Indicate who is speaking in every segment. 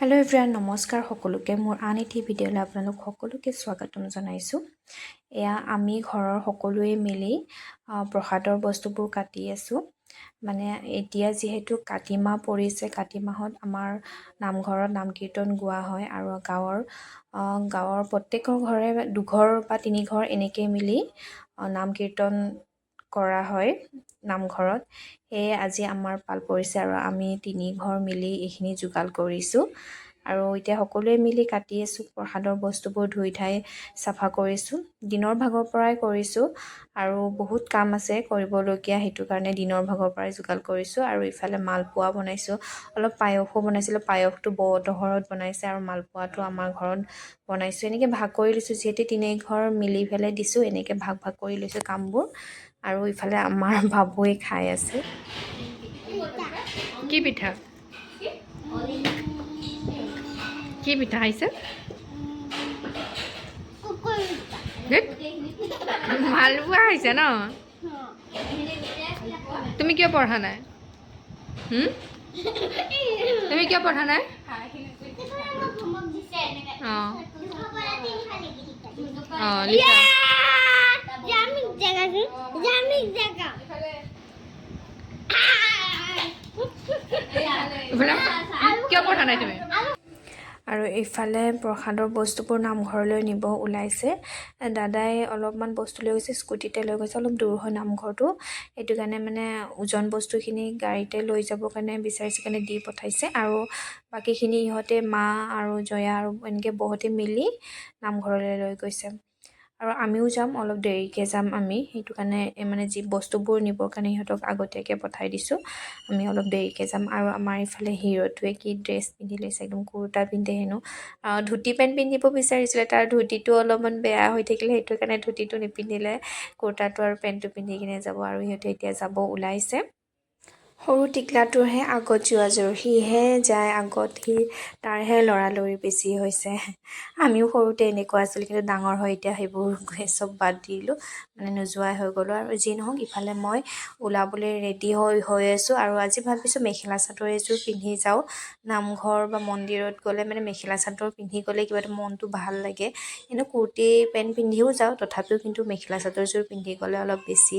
Speaker 1: Hello' everyone, নমস্কাৰ সকলোকে। মোৰ আন এটি ভিডিঅ'লৈ আপোনালোক সকলোকে স্বাগতম জনাইছোঁ। এয়া আমি ঘৰৰ সকলোৱে মিলি প্ৰসাদৰ বস্তুবোৰ কাটি আছোঁ। মানে এতিয়া যিহেতু কাতি মাহ পৰিছে, কাতি মাহত আমাৰ নামঘৰত নাম কীৰ্তন গোৱা হয় আৰু গাঁৱৰ প্ৰত্যেকৰ ঘৰে দুঘৰ বা তিনিঘৰ এনেকৈ মিলি নাম কীৰ্তন কৰা হয় নামঘৰত। সেয়ে আজি আমাৰ পাল পৰিছে আৰু আমি তিনিঘৰ মিলি এইখিনি যোগাৰ কৰিছোঁ আৰু এতিয়া সকলোৱে মিলি কাটি আছোঁ। প্ৰসাদৰ বস্তুবোৰ ধুই ধাই চাফা কৰিছোঁ। দিনৰ ভাগৰ পৰাই কৰিছোঁ আৰু বহুত কাম আছে কৰিবলগীয়া, সেইটো কাৰণে দিনৰ ভাগৰ পৰাই যোগাৰ কৰিছোঁ। আৰু ইফালে মালপোৱা বনাইছোঁ, অলপ পায়সো বনাইছিলোঁ। পায়সটো বৌহঁতৰ ঘৰত বনাইছে আৰু মালপোৱাটো আমাৰ ঘৰত বনাইছোঁ। এনেকৈ ভাগ কৰি লৈছোঁ, যিহেতু তিনিঘৰ মিলি পেলাই দিছোঁ। এনেকৈ ভাগ কৰি লৈছোঁ কামবোৰ। আৰু ইফালে আমাৰ বাবুৱে খাই আছে। কি পিঠা? কি পিঠা খাইছে? মালপোৱা খাইছে ন? তুমি কিয় পঢ়া নাই? তুমি কিয় পঢ়া নাই? কিয় পঢ়া নাই তুমি? আৰু এইফালে প্ৰসাদৰ বস্তুবোৰ নামঘৰলৈ নিব ওলাইছে। দাদাই অলপমান বস্তু লৈ গৈছে, স্কুটিতে লৈ গৈছে। অলপ দূৰ হয় নামঘৰটো, সেইটো কাৰণে মানে ওজন বস্তুখিনি গাড়ীতে লৈ যাবৰ কাৰণে বিচাৰিছে, কাৰণে দি পঠাইছে। আৰু বাকীখিনি ইহঁতে মা আৰু জয়া আৰু এনেকৈ বহুতে মিলি নামঘৰলৈ লৈ গৈছে। আৰু আমিও যাম, অলপ দেৰিকৈ যাম আমি, সেইটো কাৰণে মানে যি বস্তুবোৰ নিবৰ কাৰণে সিহঁতক আগতীয়াকৈ পঠাই দিছোঁ। আমি অলপ দেৰিকৈ যাম। আৰু আমাৰ ইফালে হিৰটোৱে কি ড্ৰেছ পিন্ধি লৈছে, একদম কুৰ্তা পিন্ধে হেনো। ধুতি পেণ্ট পিন্ধিব বিচাৰিছিলে, তাৰ ধুতিটো অলপমান বেয়া হৈ থাকিলে, সেইটো কাৰণে ধুতিটো নিপিন্ধিলে। কুৰ্তাটো আৰু পেণ্টটো পিন্ধি কিনে যাব। আৰু সিহঁতে এতিয়া যাব ওলাইছে। সৰু টিকলাটোৰহে আগত যোৱা জোৰ, সিহে যায় আগত, তাৰহে লৰালৰি বেছি হৈছে। আমিও সৰুতে এনেকুৱা আছিলোঁ, কিন্তু ডাঙৰ হৈ এতিয়া সেইবোৰ চব বাদ দিলোঁ, মানে নোযোৱাই হৈ গ'লোঁ। আৰু যি নহওক, ইফালে মই ওলাবলৈ ৰেডি হৈ আছোঁ। আৰু আজি ভাবিছোঁ মেখেলা চাদৰ এযোৰ পিন্ধি যাওঁ। নামঘৰ বা মন্দিৰত গ'লে মানে মেখেলা চাদৰ পিন্ধি গ'লে কিবা এটা মনটো ভাল লাগে। কিন্তু কুৰ্তি পেণ্ট পিন্ধিও যাওঁ, তথাপিও কিন্তু মেখেলা চাদৰযোৰ পিন্ধি গ'লে অলপ বেছি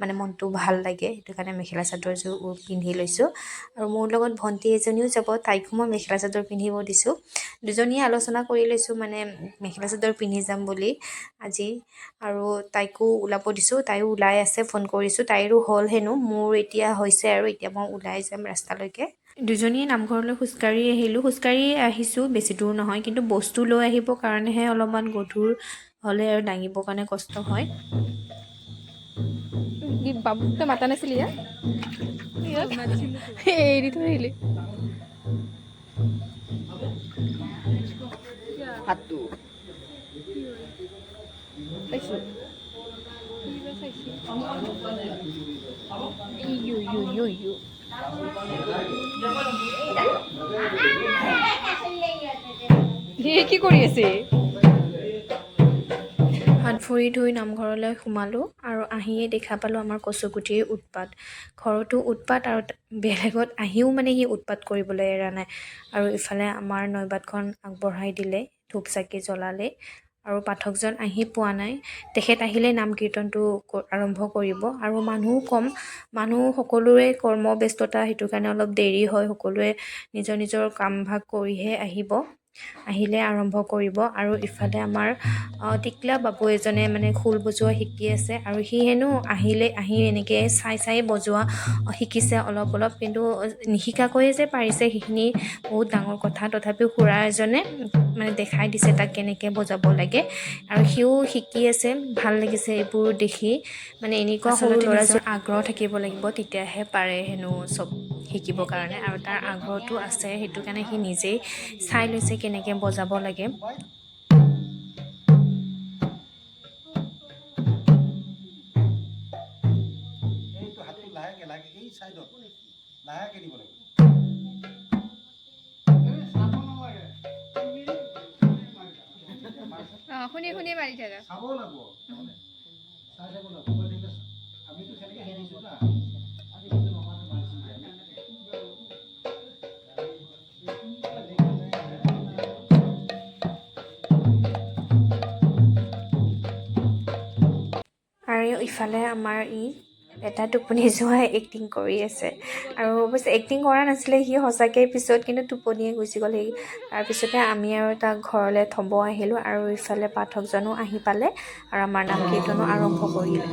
Speaker 1: মানে মনটো ভাল লাগে, সেইটো কাৰণে মেখেলা চাদৰযোৰ পিন্ধি লৈছোঁ। আৰু মোৰ লগত ভণ্টি এজনীও যাব, তাইকো মই মেখেলা চাদৰ পিন্ধিব দিছোঁ। দুজনীয়ে আলোচনা কৰি লৈছোঁ মানে মেখেলা চাদৰ পিন্ধি যাম বুলি আজি। আৰু তাইকো ওলাব দিছোঁ, তাইও ওলাই আছে। ফোন কৰিছোঁ, তাইৰো হ'ল হেনো, মোৰ এতিয়া হৈছে। আৰু এতিয়া মই ওলাই যাম ৰাস্তালৈকে। দুজনীয়ে নামঘৰলৈ খোজকাঢ়ি আহিছোঁ, বেছি দূৰ নহয়। কিন্তু বস্তু লৈ আহিবৰ কাৰণেহে অলপমান গধুৰ হ'লে আৰু দাঙিবৰ কাৰণে কষ্ট হয়। বাবুক তই মাতা নাছিলি? এৰি থৈ আহিলি হাতটো পাইছোঁ। কি কৰি আছে? হাত ভৰি ধুই নামঘৰলৈ সোমালোঁ আৰু আহিয়ে দেখা পালোঁ আমাৰ কচুগুটিৰ উৎপাত। ঘৰতো উৎপাত আৰু বেলেগত আহিও মানে সি উৎপাত কৰিবলৈ এৰা নাই। আৰু ইফালে আমাৰ নৈবাতখন আগবঢ়াই দিলে, ধূপ চাকি জ্বলালে। আৰু পাঠকজন আহি পোৱা নাই, তেখেত আহিলে নাম কীৰ্তনটো আৰম্ভ কৰিব। আৰু মানুহো কম, মানুহ সকলোৰে কৰ্মব্যস্ততা, সেইটো কাৰণে অলপ দেৰি হয়। সকলোৱে নিজৰ নিজৰ কাম ভাগ কৰিহে আহিলে আৰম্ভ কৰিব। আৰু ইফালে আমাৰ টিকলা বাবু এজনে মানে খোল বজোৱা শিকি আছে। আৰু সি হেনো আহি এনেকৈ চাই বজোৱা শিকিছে অলপ। কিন্তু নিশিকাকৈয়ে যে পাৰিছে সেইখিনি বহুত ডাঙৰ কথা। তথাপিও খুৰা এজনে মানে দেখাই দিছে তাক কেনেকৈ বজাব লাগে, আৰু সিও শিকি আছে। ভাল লাগিছে এইবোৰ দেখি। মানে এনেকুৱা সৰু ল'ৰা-ছোৱালীৰ আগ্ৰহ থাকিব লাগিব, তেতিয়াহে পাৰে হেনো চব শিকিবৰ কাৰণে। আৰু তাৰ আগ্ৰহটো আছে, সেইটো কাৰণে সি নিজেই চাই লৈছে কেনেকৈ বজাব লাগে। শুনি মাৰি থাকা। ইফালে আমাৰ এটা টোপনি যোৱা এক্টিং কৰি আছে আৰু অৱশ্যে এক্টিং কৰা নাছিলে সি সঁচাকৈ পিছত কিন্তু টোপনিয়ে গুচি গ'ল সি তাৰপিছতে আমি আৰু তাক ঘৰলৈ থ'ব আহিলোঁ আৰু ইফালে পাঠকজনো আহি পালে আৰু আমাৰ নাম কীৰ্তনো আৰম্ভ কৰিলে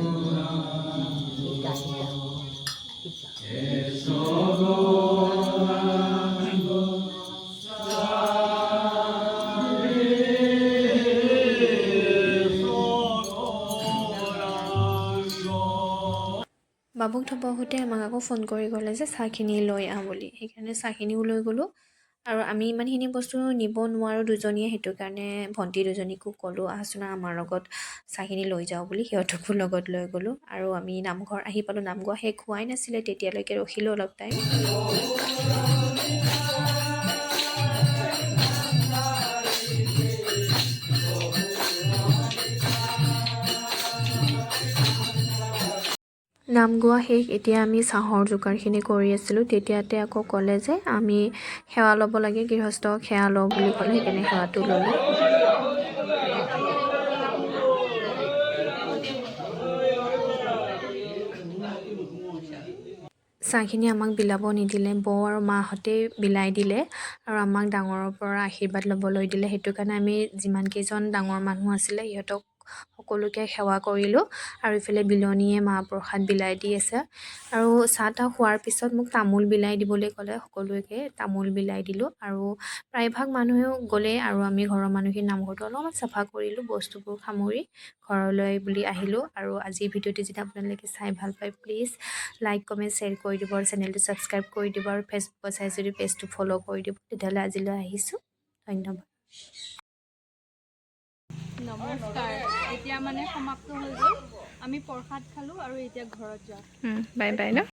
Speaker 1: বাবুক থ'ব আহোঁতে আমাক আকৌ ফোন কৰি ক'লে যে চাহখিনি লৈ আহ বুলি সেইকাৰণে চাহখিনিও লৈ গ'লোঁ আৰু আমি ইমানখিনি বস্তু নিব নোৱাৰোঁ দুজনীয়ে সেইটো কাৰণে ভণ্টি দুজনীকো ক'লোঁ আহচোন আমাৰ লগত চাহখিনি লৈ যাওঁ বুলি সিহঁতকো লগত লৈ গ'লোঁ আৰু আমি নামঘৰ আহি পালোঁ নাম গোৱা শেষ হোৱাই নাছিলে তেতিয়ালৈকে ৰখিলোঁ অলপ টাইম নাম গোৱা শেষ এতিয়া আমি চাহৰ যোগাৰখিনি কৰি আছিলোঁ তেতিয়াতে আকৌ ক'লে যে আমি সেৱা ল'ব লাগে গৃহস্থক সেৱা লওঁ বুলি ক'লে সেইকাৰণে সেৱাটো ল'লোঁ চাহখিনি আমাক বিলাব নিদিলে বৌ আৰু মাহঁতেই বিলাই দিলে আৰু আমাক ডাঙৰৰ পৰা আশীৰ্বাদ ল'বলৈ দিলে সেইটো কাৰণে আমি যিমানকেইজন ডাঙৰ মানুহ আছিলে সিহঁতক সকলোকে সেৱা কৰিলোঁ আৰু ইফালে বিলনীয়ে মাহ প্ৰসাদ বিলাই দি আছে আৰু চাহ তাহ খোৱাৰ পিছত মোক তামোল বিলাই দিবলৈ ক'লে সকলোকে তামোল বিলাই দিলোঁ আৰু প্ৰায়ভাগ মানুহেও গ'লে আৰু আমি ঘৰৰ মানুহখিনি নামঘৰটো অলপমান চাফা কৰিলোঁ বস্তুবোৰ সামৰি ঘৰলৈ বুলি আহিলোঁ আৰু আজিৰ ভিডিঅ'টো যদি আপোনালোকে চাই ভাল পায় প্লিজ লাইক কমেণ্ট শ্বেয়াৰ কৰি দিব আৰু চেনেলটো ছাবস্ক্ৰাইব কৰি দিব আৰু ফেচবুকত চাই যদি পেজটো ফ'ল' কৰি দিব তেতিয়াহ'লে আজিলৈ আহিছোঁ ধন্যবাদ
Speaker 2: নমস্কাৰ এতিয়া মানে সমাপ্ত হৈ গ'ল আমি প্ৰসাদ খালোঁ আৰু এতিয়া ঘৰত যাওঁ
Speaker 1: বাই বাই ন